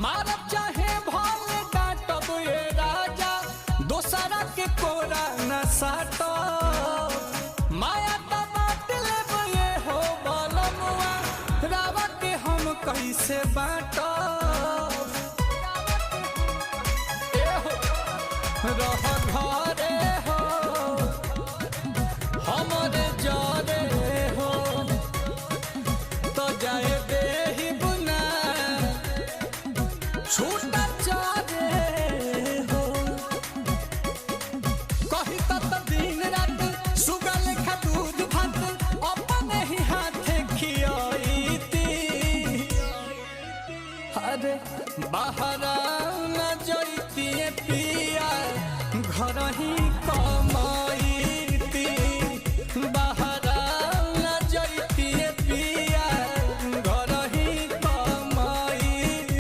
मारब चाहे भले डांटब ये राजा दोसरा के कोरा न साटो माया त बात लेब ये हो बलमुआ रावा के हम कैसे बाटो रह घरे हो हमरे जरे हो तो जाए देही बुना छूटा चारे हो कही तत दिन रात सुगा लेखा दूध भात अपने ही हाथे खियाईती अरे बाहर न जइती पिया घर ही कम